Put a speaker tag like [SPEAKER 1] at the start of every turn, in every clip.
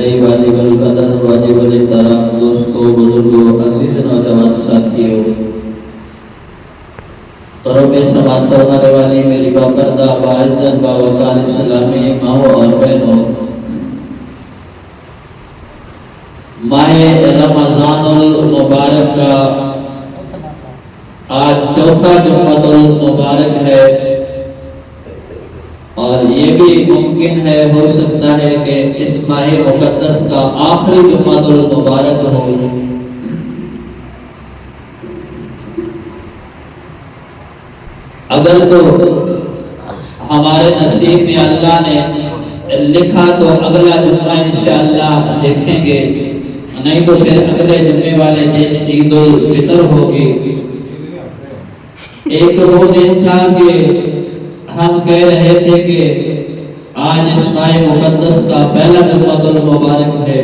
[SPEAKER 1] انتہائی واجب القدر واجب الاحترام دوستوں بزرگوں عزیز نوجوان ساتھیوں، قرب سماعت فرمانے والی میری باپردہ باعزت باوقار اسلامی ماؤں اور بہنوں، ماہ رمضان المبارک کا آج چوتھا جمعۃ المبارک ہے، اور یہ بھی ممکن ہے، ہو سکتا ہے کہ اس ماہ مقدس کا آخری جمعۃ المبارک ہو۔ اگر تو ہمارے نصیب میں اللہ نے لکھا تو اگلا جمعہ انشاءاللہ دیکھیں گے، نہیں تو پھر اگلے جمعے والے دن عید الفطر ہوگی۔ ایک وہ دن تھا کہ ہم کہہ رہے تھے کہ آج اس ماہ مقدس کا پہلا جمعۃ المبارک ہے،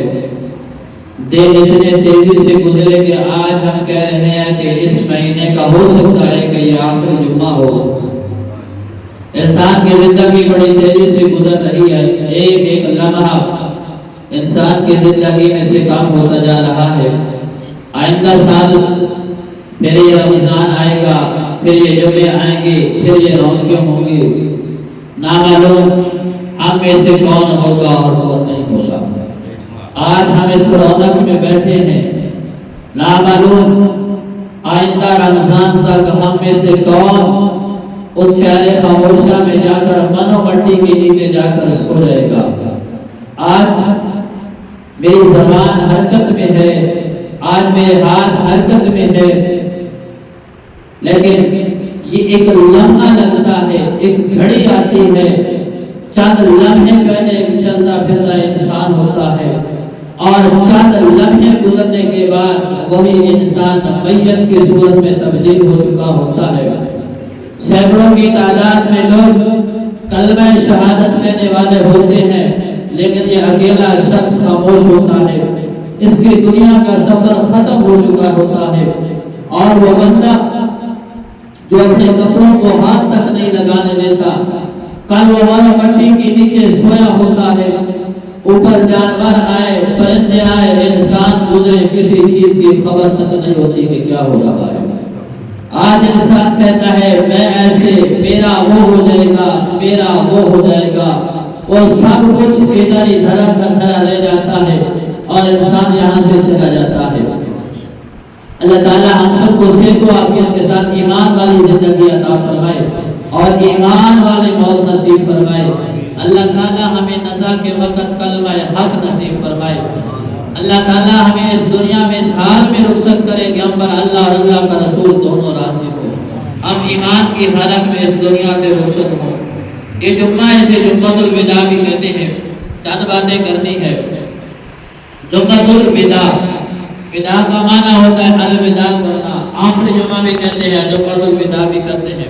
[SPEAKER 1] دن اتنے تیزی سے گزرے کہ آج ہم کہہ رہے ہیں کہ اس مہینے کا ہو سکتا ہے کہ یہ آخری جمعہ ہو۔ انسان کی زندگی بڑی تیزی سے گزر رہی ہے، ایک ایک لمحہ انسان کی زندگی میں سے کام ہوتا جا رہا ہے۔ آئندہ سال پھر یہ رمضان آئے گا، پھر یہ جمعے آئیں گے، پھر یہ رونقیں ہوں گی، نامعلوم ہم میں سے کون ہوگا اور کون نہیں ہوگا۔ آج ہم اس رونق میں بیٹھے ہیں، نامعلوم آئندہ رمضان تک ہم میں سے کون اس شہر خاموشہ میں جا کر منو مٹی کے نیچے جا کر سو جائے گا۔ آج میری زبان حرکت میں ہے، آج میرے ہاتھ حرکت میں ہے، لیکن یہ ایک لمحہ لگتا ہے، ایک گھڑی آتی ہے، چند لمحے پہلے ایک چلتا پھرتا انسان ہوتا ہے، اور چند لمحے گزرنے کے بعد وہی انسان میت کی صورت میں تبدیل ہو چکا ہوتا ہے۔ سینکڑوں کی تعداد میں لوگ کلمہ شہادت کہنے والے ہوتے ہیں، لیکن یہ اکیلا شخص خاموش ہوتا ہے، اس کی دنیا کا سفر ختم ہو چکا ہوتا ہے، اور وہ بندہ جو اپنے کپڑوں کو ہاتھ تک نہیں لگانے دیتا، کل وہ مٹی کے نیچے سویا ہوتا ہے، اوپر جانور آئے، پرندے آئے، انسان گزرے، کسی چیز کی خبر تک نہیں ہوتی کہ کیا ہو رہا ہے۔ آج انسان کہتا ہے میں ایسے، میرا وہ ہو جائے گا، میرا وہ ہو جائے گا، اور سب کچھ ادھر ہی دھڑا کا دھڑا رہ جاتا ہے، اور انسان یہاں سے چلا جاتا ہے۔ اللہ تعالیٰ ہم سب کو صحت و عافیت کے ساتھ ایمان والی زندگی عطا فرمائے اور ایمان والی موت نصیب فرمائے۔ اللہ تعالیٰ ہمیں نزا کے وقت کلمہ حق نصیب فرمائے۔ اللہ تعالیٰ ہمیں اس دنیا میں اس حال میں رخصت کرے کہ ہم پر اللہ اور اللہ کا رسول دونوں راضی ہو، ہم ایمان کی حالت میں اس دنیا سے رخصت ہوں۔ یہ جمعہ اسے جمعۃ الوداع بھی کہتے ہیں، چند باتیں کرنی ہے۔ جمعۃ الوداع، وداع کا معنی ہوتا ہے الوداع کرنا، آخری جمعہ بھی کہتے ہیں، جمعۃ الوداع بھی کرتے ہیں۔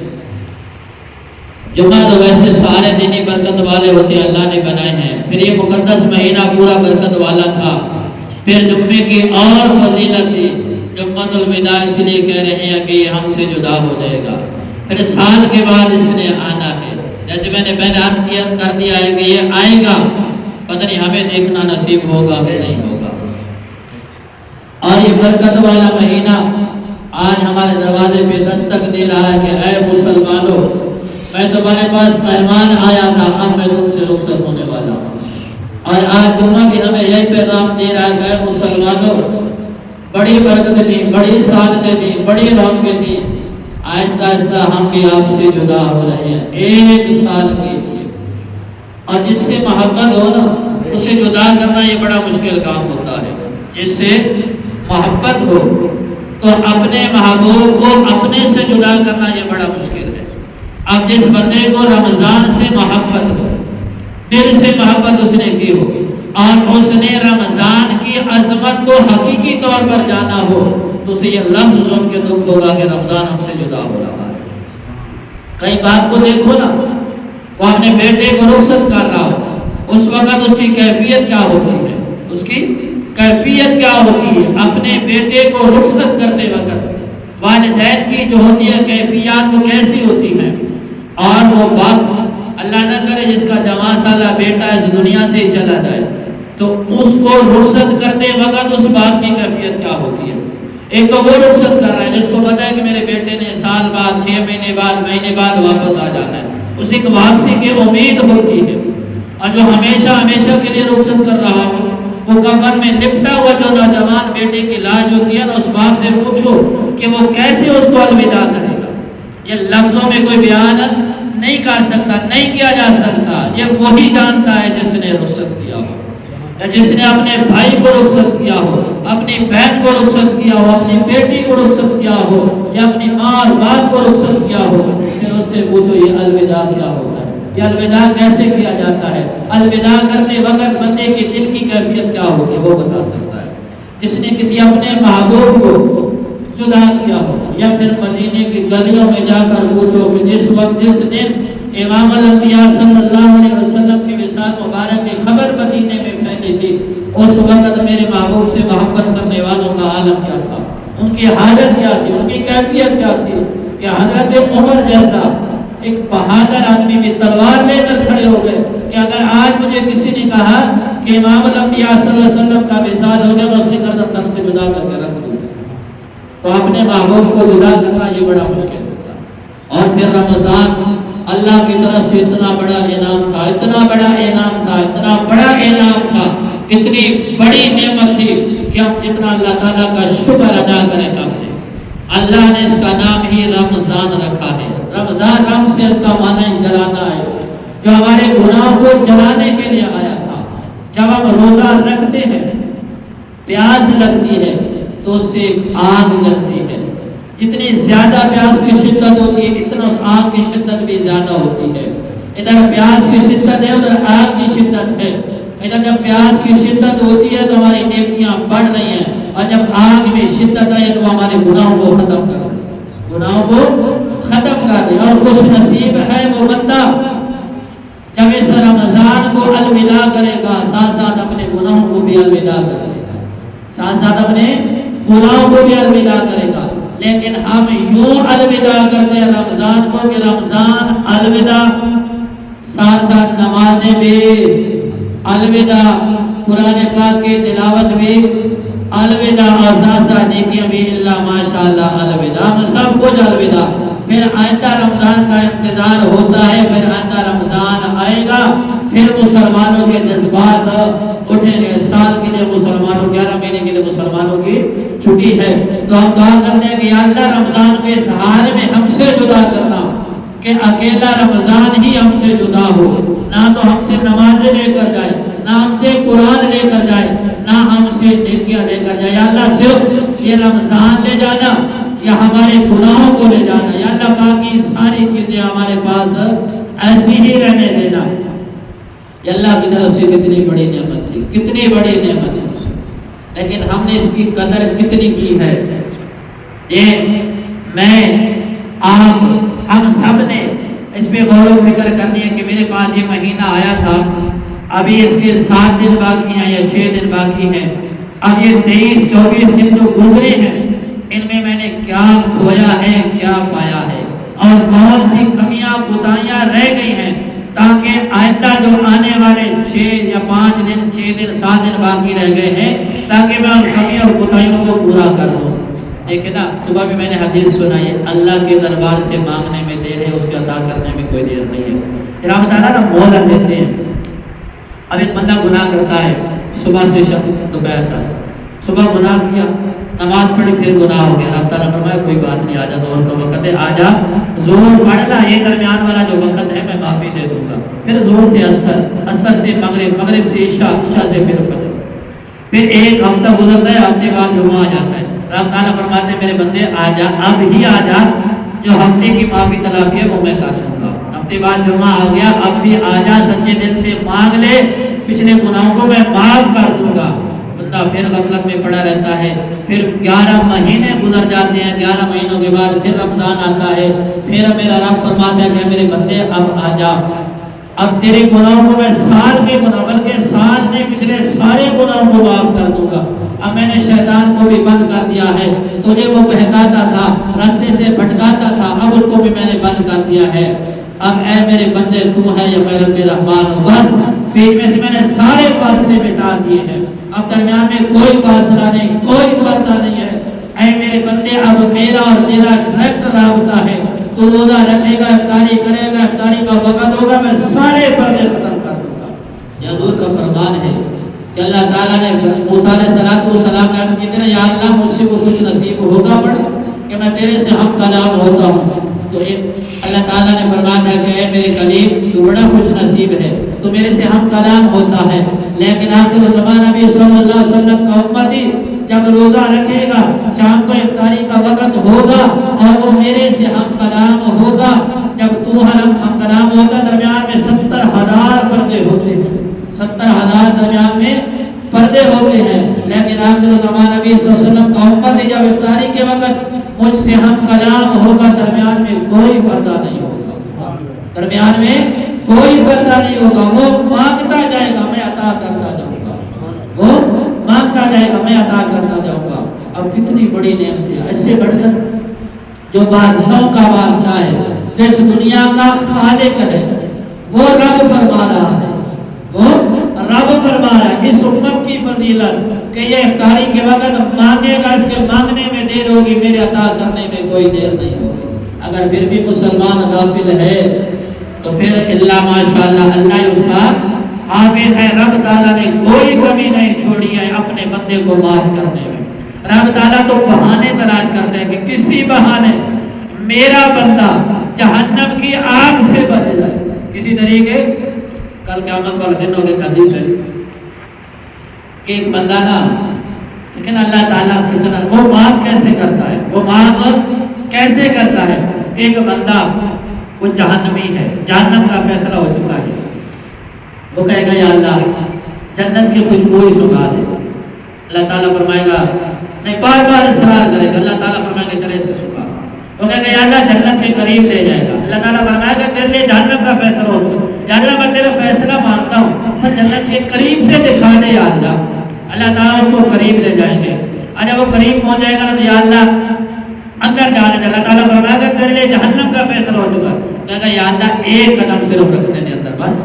[SPEAKER 1] جمعہ تو ویسے سارے دینی برکت والے ہوتے ہیں، اللہ نے بنائے ہیں، پھر یہ مقدس مہینہ پورا برکت والا تھا، پھر جمعے کی اور فضیلت تھی۔ جمعۃ الوداع اس لیے کہہ رہے ہیں کہ یہ ہم سے جدا ہو جائے گا، پھر سال کے بعد اس نے آنا ہے۔ جیسے میں نے پہلے عرض کر دیا ہے کہ یہ آئے گا، پتہ نہیں ہمیں دیکھنا نصیب ہوگا کہ نہیں ہوگا۔ اور یہ برکت والا مہینہ آج ہمارے دروازے پہ دستک دے رہا ہے کہ اے مسلمانوں، میں تمہارے پاس مہمان آیا تھا، اب میں تم سے رخصت ہونے والا ہوں۔ اور آج جمعہ بھی ہمیں یہی پیغام دے رہا ہے کہ اے مسلمانوں، بڑی برکت تھی، بڑی سعادتیں تھی، بڑی رونقیں تھی، آہستہ آہستہ ہم بھی آپ سے جدا ہو رہے ہیں ایک سال کے لیے۔ اور جس سے محبت ہو نا، اسے جدا کرنا یہ بڑا مشکل کام ہوتا ہے۔ جس سے محبت ہو تو اپنے محبوب کو اپنے سے جدا کرنا یہ بڑا مشکل ہے۔ اب جس بندے کو رمضان سے محبت ہو، دل سے محبت اس نے کی ہو، اور اس نے رمضان کی عظمت کو حقیقی طور پر جانا ہو، تو اسے یہ لفظ سن کے دکھ ہوگا کہ رمضان ہم سے جدا ہو رہا ہے۔ کئی بات کو دیکھو نا، وہ اپنے بیٹے کو رخصت کر رہا ہو، اس وقت اس کی کیفیت کیا ہوتی ہے، اس کی کیفیت کیا ہوتی ہے؟ اپنے بیٹے کو رخصت کرتے وقت والدین کی جو ہوتی ہے کیفیات وہ کیسی ہوتی ہیں؟ اور وہ باپ، اللہ نہ کرے جس کا 9 سالہ بیٹا اس دنیا سے چلا جائے، تو اس کو رخصت کرتے وقت اس باپ کی کیفیت کیا ہوتی ہے؟ ایک تو وہ رخصت کر رہا ہے جس کو پتا ہے کہ میرے بیٹے نے سال بعد 6 مہینے بعد واپس آ جانا ہے، اسی کی واپسی کی امید ہوتی ہے۔ اور جو ہمیشہ کے لیے رخصت کر رہا ہو، وہ کفن میں لپٹا ہوا جو نوجوان بیٹے کی لاش ہوتی ہے نا، اس باپ سے پوچھو کہ وہ کیسے اس کو الوداع کرے گا۔ یہ لفظوں میں کوئی بیان نہیں کر سکتا، نہیں کیا جا سکتا، یہ وہی جانتا ہے جس نے رخصت کیا ہو، یا جس نے اپنے بھائی کو رخصت کیا ہو، اپنی بہن کو رخصت کیا ہو، اپنی بیٹی کو رخصت کیا ہو، یا اپنی ماں اور باپ کو رخصت کیا ہو۔ پھر اس سے پوچھو یہ الوداع کیا ہوتا ہے، یہ الوداع کیسے کیا جاتا ہے، الوداع کرتے وقت بندے کے دل کی کیفیت کیا ہوتی ہے وہ بتا سکتا ہے۔ جس نے کسی اپنے محبوب کو جدا کیا ہو، یا پھر مدینے کی گلیوں میں جا کر پوچھو کہ جس دن امام الانبیاء صلی اللہ علیہ وسلم کی وصال مبارک کی خبر مدینے میں پھیلی تھی، اس وقت میرے محبوب سے محبت کرنے والوں کا عالم کیا تھا، ان کی حالت کیا تھی، ان کی کیفیت کیا تھی کہ حضرت عمر جیسا ایک بہادر آدمی بھی تلوار لے کر کھڑے ہو گئے کہ اگر آج مجھے کسی نے کہا کہ امام الانبیاء صلی اللہ علیہ وسلم کا وصال ہو گیا، میں اس کی گردن تن سے جدا کر کے رکھ دوں، تو اپنے محبوب کو جدا کرنا یہ بڑا مشکل ہوتا۔ اور پھر رمضان اللہ کی طرف سے اتنا بڑا انعام تھا، اتنا بڑا انعام تھا، اتنا بڑا انعام تھا، اتنی بڑی نعمت تھی کہ ہم جتنا اللہ تعالیٰ کا شکر ادا کریں کم تھے۔ اللہ نے اس کا نام ہی رمضان رکھا ہے۔ رمضان رم سے اس کا معنی جلانا ہے، جو ہمارے گناہوں کو جلانے کے لیے آیا تھا۔ جب ہم روزہ رکھتے ہیں، پیاس لگتی ہے تو اس سے آگ جلتی ہے، جتنی زیادہ پیاس کی شدت ہوتی ہے اتنا اس آگ کی شدت بھی زیادہ ہوتی ہے۔ ادھر پیاس کی شدت ہے، ادھر آگ کی شدت ہے۔ ادھر جب پیاس کی شدت ہوتی ہے تو ہماری نیکیاں بڑھ رہی ہیں، اور جب آگ میں شدت ہے تو ہمارے گناہوں کو ختم کر رہی ہے، گناہوں کو ختم کر رہی ہے۔ اور خوش نصیب ہے وہ بندہ جب اس رمضان کو الوداع کرے گا، ساتھ ساتھ اپنے گناہوں کو بھی الوداع کرے گا، ساتھ ساتھ اپنے گناہوں کو بھی الوداع کرے گا۔ لیکن ہم یوں الوداع کرتے ہیں رمضان کو کہ رمضان الوداع، ساتھ ساتھ نمازیں بھی الوداع، قرآن پاک کی تلاوت بھی الوداع، اور ساتھ ساتھ نیکیاں بھی اللہ ماشاءاللہ الوداع، ہم سب کچھ الوداع۔ پھر آئندہ رمضان کا انتظار ہوتا ہے، پھر آئندہ رمضان آئے گا، پھر مسلمانوں کے جذبات اٹھیں گے۔ سال کے لیے مسلمانوں 11 مہینے کے لیے مسلمانوں کی چھٹی ہے، تو ہم دعا کرتے ہیں کہ یا اللہ رمضان کے اس حال میں ہم سے جدا کرنا کہ اکیلا رمضان ہی ہم سے جدا ہو، نہ تو ہم سے نمازیں لے کر جائے، نہ ہم سے قرآن لے کر جائے، نہ ہم سے نیکیاں لے کر جائے۔ یا اللہ صرف یہ رمضان لے جانا یا ہمارے گناہوں کو لے جانا، یا اللہ باقی ساری چیزیں ہمارے پاس ایسی ہی رہنے دینا۔ یہ اللہ کی طرف سے کتنی بڑی نعمت تھی، کتنی بڑی نعمت تھی، لیکن ہم نے اس کی قدر کتنی کی ہے۔ یہ میں آپ ہم سب نے اس پہ غور و فکر کرنی ہے کہ میرے پاس یہ مہینہ آیا تھا، ابھی اس کے 7 دن باقی ہیں یا 6 دن باقی ہیں، اب یہ 23-24 دن جو گزرے ہیں ان میں نے کیا کھویا ہے، کیا پایا ہے، اور کون سی کمیاں کوتاہیاں رہ گئی ہیں، تاکہ آئندہ جو آنے والے 6 یا 5 دن 6 دن 7 دن باقی رہ گئے ہیں، تاکہ میں ان کمیوں اور کوتاہیوں کو پورا کر دوں۔ دیکھیں نا، صبح بھی میں نے حدیث سنائی ہے، اللہ کے دربار سے مانگنے میں دیر ہے، اس کے عطا کرنے میں کوئی دیر نہیں ہے۔ پھر آپ تعالیٰ نا مہلت دیتے ہیں۔ اب ایک بندہ گناہ کرتا ہے صبح سے شب دوپہر تک، صبح گناہ کیا، نماز پڑھی، پھر گناہ ہو گیا، رب تعالیٰ فرمایا کوئی بات نہیں، آجا زور کا وقت ہے، آجا زور پڑھنا، یہ درمیان والا جو وقت ہے میں معافی دے دوں گا۔ پھر زور سے عصر، عصر سے مغرب، مغرب سے عشاء، عشاء سے پھر فجر، پھر ایک ہفتہ گزرتا ہے، ہفتے بعد جمعہ آ جاتا ہے، رب تعالیٰ فرماتے ہیں میرے بندے آجا، اب ہی آجا، جو ہفتے کی معافی تلافی ہے وہ میں کر دوں گا۔ ہفتے بعد جمعہ آ گیا، اب بھی آجا، سچے دل سے مانگ لے، پچھلے گناہوں کو میں معاف کر دوں گا۔ بندہ پھر غفلت میں پڑا رہتا ہے، پھر 11 مہینے گزر جاتے ہیں، 11 مہینوں کے بعد پھر رمضان آتا ہے، پھر میرا رب فرماتا ہے کہ میرے بندے اب آجا، اب تیرے گناہوں کو میں سال کے گناہ، بلکہ سال نے پچھلے سارے گناہوں کو معاف کر دوں گا۔ اب میں نے شیطان کو بھی بند کر دیا ہے، تجھے وہ بہکاتا تھا، راستے سے بھٹکاتا تھا، اب اس کو بھی میں نے بند کر دیا ہے۔ اب اے میرے بندے تو ہے یا میں رب رحمان ہوں، بس بیچ میں سے میں نے سارے فاصلے مٹا دیے ہیں، اب درمیان میں کوئی فاصلہ نہیں، کوئی پردہ نہیں ہے۔ اے میرے بندے اب میرا اور تیرا ڈائریکٹ رابطہ ہے، تو روزہ رکھے گا، افطاری کرے گا، افطاری کا وقت ہوگا، میں سارے پردے ختم کر دوں گا۔ یہ حضور کا فرمان ہے کہ اللہ تعالیٰ نے موسیٰ علیہ السلام نے عرض کی تھی نا، یا اللہ مجھ سے وہ خوش نصیب ہوگا بڑا کہ میں تیرے سے ہم کلام ہوتا ہوں، تو اللہ تعالیٰ نے فرمایا کہ اے میرے کلیم تو بڑا خوش نصیب ہے، تو میرے سے ہم کلام ہوتا ہے، لیکن آخر زمان نبی صلی اللہ علیہ وسلم کا امتی جب روزہ رکھے گا، شام کو افطاری کا وقت ہوگا اور وہ میرے سے ہم کلام ہوگا، جب تو ہم کلام ہوگا، درمیان میں 70,000 پردے ہوتے ہیں، 70,000 درمیان میں پردے ہوتے ہیں، لیکن آخر زمان نبی صلی اللہ علیہ وسلم کا امتی جب افطاری کے وقت مجھ سے ہم کلام ہوگا، درمیان میں کوئی پردہ نہیں ہوگا، درمیان میں کوئی پردہ نہیں ہوگا، وہ مانگتا جائے گا میں عطا کرتا جاؤں گا، وہ مانگتا جائے گا میں عطا کرتا جاؤں گا۔ اب کتنی بڑی نعمت ہے، اس سے بڑھ کر جو بادشاہوں کا بادشاہ ہے، جس دنیا کا خالق ہے، وہ رب فرما رہا ہے، وہ رب فرما رہا ہے اس امت کی فضیلت کہ یہ افطاری کے وقت مانگے گا، اس کے مانگنے میں دیر ہوگی، میرے عطا کرنے میں کوئی دیر نہیں ہوگی۔ اگر پھر بھی مسلمان غافل ہے تو پھر اللہ ماشاءاللہ اللہ اس کا حافظ ہے، رب تعالیٰ نے کوئی کمی نہیں چھوڑی ہے اپنے بندے کو معاف کرنے میں۔ رب تعالیٰ تو بہانے تلاش کرتے ہیں کہ کسی بہانے میرا بندہ جہنم کی آگ سے بچ جائے، کسی طریقے کل قیامت والے دن ہوگے حدیث ہے کہ ایک بندہ نا، لیکن اللہ تعالیٰ کتنا وہ معاف کیسے کرتا ہے، وہ معاف کیسے کرتا ہے کہ ایک بندہ وہ جہنمی ہے، جہنم کا فیصلہ ہو چکا ہے، وہ کہے گا یا اللہ جنت کی خوشبو ہی سکھا دے، اللہ تعالیٰ فرمائے گا نہیں، بار بار اصرار کرے گا، اللہ تعالیٰ فرمائے گا چلے اسے سکھا، وہ کہے گا یا اللہ جنت کے قریب لے جائے گا، اللہ تعالیٰ فرمائے گا تیرے لیے جہنم کا فیصلہ ہو چکا، یا اللہ میں تیرا فیصلہ مانتا ہوں، میں جنت کے قریب سے دکھا دے یا اللہ، اللہ تعالیٰ اس کو قریب لے جائیں گے، اور جب وہ قریب پہنچ جائے گا تو یا اللہ اندر جانے دے، اللہ تعالیٰ فرمائے گا تیرے لیے جہنم کا فیصلہ ہو چکا، کہے گا یا اللہ ایک قدم صرف رکھنے دے اندر بس،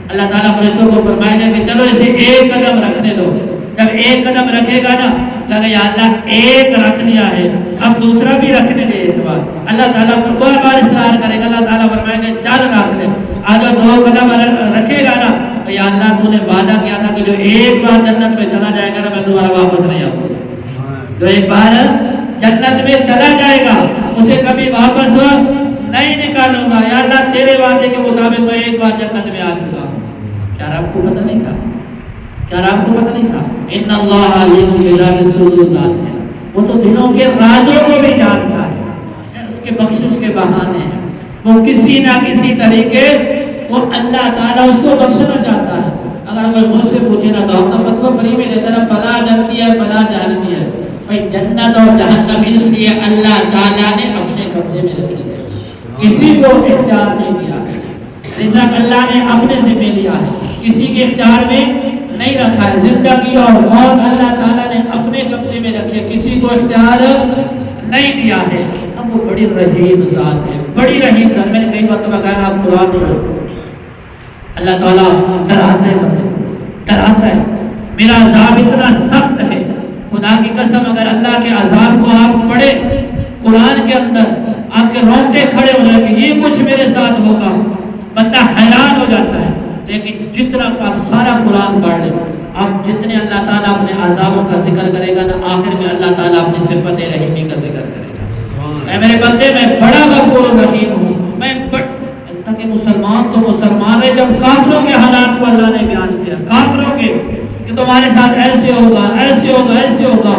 [SPEAKER 1] اللہ تعالیٰ فرشتوں کو فرمائے گا کہ چلو اسے ایک قدم رکھنے دو، جب ایک قدم رکھے گا نا کہے گا یا اللہ ایک رکھ لیا ہے، اب دوسرا بھی رکھنے دے ایک بار، اللہ تعالیٰ بار بار اصرار کرے گا، اللہ تعالیٰ فرمائے گا چل رکھ لے، آج 2 قدم رکھے گا نا یا اللہ تو نے وعدہ کیا تھا کہ جو ایک بار جنت میں چلا جائے گا نا میں دوبارہ واپس نہیں آؤں گا، جو ایک بار جنت میں چلا جائے گا اسے کبھی واپس نہیں نکالوں گا، یا اللہ تیرے وعدے کے مطابق میں ایک بار جنت میں آ چکا ہوں۔ کیا آپ کو پتہ نہیں تھا؟ کیا آپ کو پتہ نہیں تھا؟ ان اللہ علیم بذات الصدور، ذات ہے وہ تو دلوں کے رازوں کو بھی جانتا ہے، اس کے بخشش کے بہانے ہیں، وہ کسی نہ کسی طریقے وہ اللہ تعالیٰ اس کو بخشنا چاہتا ہے۔ اگر کوئی مجھ سے پوچھے نا تو ہم تو فتویٰ فری میں دیتے نا فلاں جنتی ہے فلاں جہنمی ہے، بھائی جنت اور جہنم اس لیے اللہ تعالیٰ نے اپنے قبضے میں رکھی ہے، کسی کو اختیار نہیں دیا ہے، رزق اللہ نے اپنے سے میں لیا ہے، کسی کے اختیار میں نہیں رکھا ہے، زندگی اور موت اللہ تعالیٰ نے اپنے قبضے میں رکھی ہے، کسی کو اختیار نہیں دیا ہے۔ اب وہ بڑی رحیم ذات ہے، بڑی رحیم ذات، میں نے کئی مرتبہ کہا آپ قرآن پڑھو، اللہ تعالیٰ ڈراتا ہے بندے کو، ڈراتا ہے، میرا عذاب اتنا سخت ہے، خدا کی قسم اگر اللہ کے عذاب کو آپ پڑھے قرآن کے اندر آپ کے رونگٹے کھڑے ہو جائیں کہ یہ کچھ میرے ساتھ ہوگا، بندہ حیران ہو جاتا ہے۔ لیکن جتنا آپ سارا قرآن پڑھ لیں، آپ جتنے اللہ تعالیٰ اپنے عذابوں کا ذکر کرے گا نا آخر میں اللہ تعالیٰ اپنی صفت رحیمی کا ذکر کرے گا، اے میرے بندے میں بڑا غفور رحیم ہوں، میں تاکہ مسلمان تو مسلمان ہے، جب کافروں کے حالات کو اللہ نے بیان کیا، کافروں کے کہ تمہارے ساتھ ایسے ہوگا ایسے ہوگا ایسے ہوگا،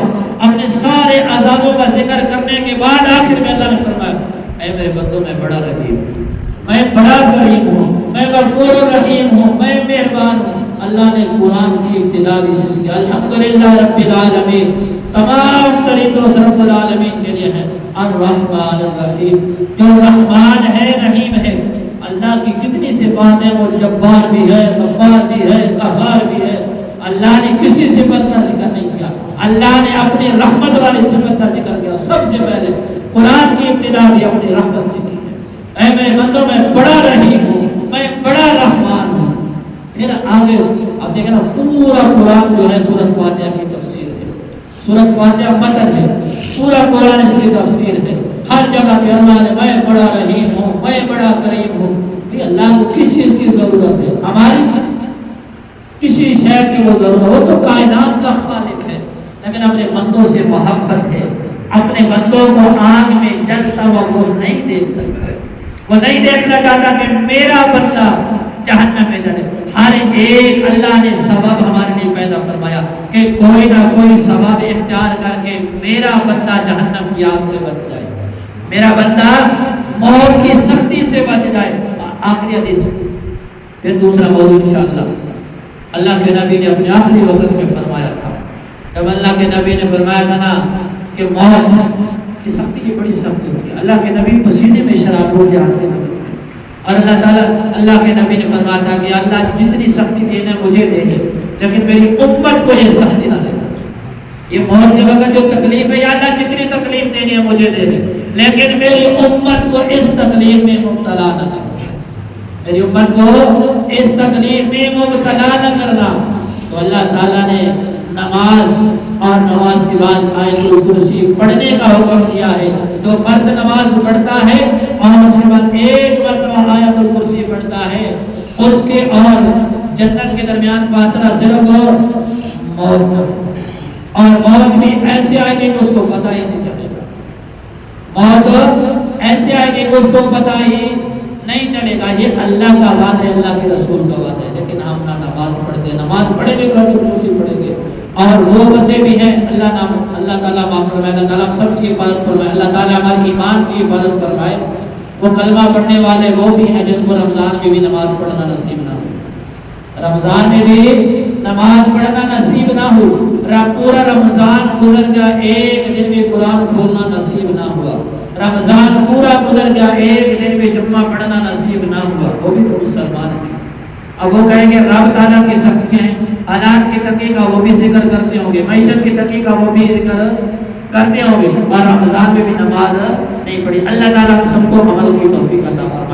[SPEAKER 1] اپنے سارے عذابوں کا ذکر کرنے کے بعد آخر میں اللہ نے فرمایا اے میرے بندوں میں بڑا رحیم ہوں، میں بڑا کریم ہوں، میں غفور رحیم ہوں، میں مہربان ہوں۔ اللہ نے قرآن کی ابتدا بھی سے کی، الحمدللہ رب العالمین، تمام تعریفیں اس رب العالمین کے لیے ہیں، الرحمن الرحیم، جو رحمان ہے رحیم ہے۔ اللہ کی جتنی صفات ہیں وہ جبار بھی ہے، غفار بھی ہے، قہار بھی ہے، اللہ نے کسی صفت کا ذکر نہیں کیا، اللہ نے اپنی رحمت والی صفت کا ذکر کیا۔ سب سے پہلے قرآن کی ابتدا بھی اپنی رحمت سے کی ہے، اے میرے بندوں میں بڑا رحیم ہوں، میں بڑا رحمان ہوں۔ پھر آگے اب دیکھیں نا پورا قرآن جو ہے سورۃ فاتحہ کی تفسیر ہے، سورۃ فاتحہ متن ہے، پورا قرآن اس کی تفسیر ہے۔ ہر جگہ پہ اللہ نے میں بڑا رحیم ہوں، میں بڑا کریم ہوں۔ اللہ کو کس چیز کی ضرورت ہے؟ ہماری کسی شے کی وہ ضرورت، وہ تو کائنات کا خالق ہے، لیکن اپنے بندوں سے محبت ہے۔ اپنے بندوں کو آگ میں جلتا ہوا وہ نہیں دیکھ سکتا، وہ نہیں دیکھنا چاہتا کہ میرا بندہ جہنم میں جلے۔ ہر ایک اللہ نے سبب ہمارے لیے پیدا فرمایا کہ کوئی نہ کوئی سبب اختیار کر کے میرا بندہ جہنم کی آگ سے بچ جائے، میرا بندہ موت کی سختی سے بچ جائے۔ آخری حدیث پھر دوسرا موضوع انشاءاللہ اللہ کے نبی نے اپنے آخری وقت میں فرمایا تھا، جب اللہ کے نبی نے فرمایا تھا نا کہ موت کی سختی یہ بڑی سخت ہوتی ہے، اللہ کے نبی پسینے میں شراب ہو جاتے ہیں، اور اللہ تعالیٰ اللہ کے نبی نے فرمایا تھا کہ اللہ جتنی سختی دینا مجھے دے دے، لیکن میری امت کو یہ سختی نہ دینا۔ یہ موت کے وقت جو تکلیف ہے یا اللہ جتنی تکلیف دینی ہے مجھے دے دے، لیکن میری امت کو اس تکلیف میں مبتلا نہ کرنا، میری امت کو اس تکلیف میں مبتلا نہ کرنا۔ تو اللہ تعالیٰ نے نماز اور نماز کے بعد آیت الکرسی پڑھنے کا حکم دیا ہے۔ تو فرض نماز پڑھتا ہے اور اس کے بعد ایک مرتبہ آیت الکرسی پڑھتا ہے، اس کے اور جنت کے درمیان فاصلہ صرف موت کا، اور موت بھی ایسے آئے گی کہ اس کو پتہ ہی نہیں چلے گا، موت ایسے آئے گی کہ اس کو پتہ ہی نہیں چلے گا۔ یہ اللہ کا وعدہ ہے، اللہ کے رسول کا وعدہ ہے، لیکن ہم نہ نماز پڑھتے، نماز پڑھیں گے تو کرسی پڑھیں گے، اور وہ بندے بھی ہیں اللہ تعالیٰ معاف فرمائے، اللہ تعالیٰ ہم سب کی حفاظت فرمائے، اللہ تعالیٰ ہمارے ایمان کی حفاظت فرمائے۔ وہ کلمہ پڑھنے والے وہ بھی ہیں جن کو رمضان میں بھی نماز پڑھنا نصیب نہ ہو، رمضان میں بھی نماز پڑھنا نصیب نہ ہو، پورا رمضان گزر گیا ایک دن بھی قرآن کھولنا نصیب نہ ہوا، رمضان پورا گزر گیا ایک دن بھی جمعہ پڑھنا نصیب نہ ہوا، وہ بھی تو مسلمان ہیں۔ اب وہ کہیں گے رب تعالیٰ کی سختیاں ہیں، حالات کی تنگی کا وہ بھی ذکر کرتے ہوں گے، معیشت کی تنگی کا وہ بھی ذکر کرتے ہوں گے، اور رمضان میں بھی نماز نہیں پڑھی۔ اللہ تعالیٰ ہم سب کو عمل کی توفیق عطا فرمائے۔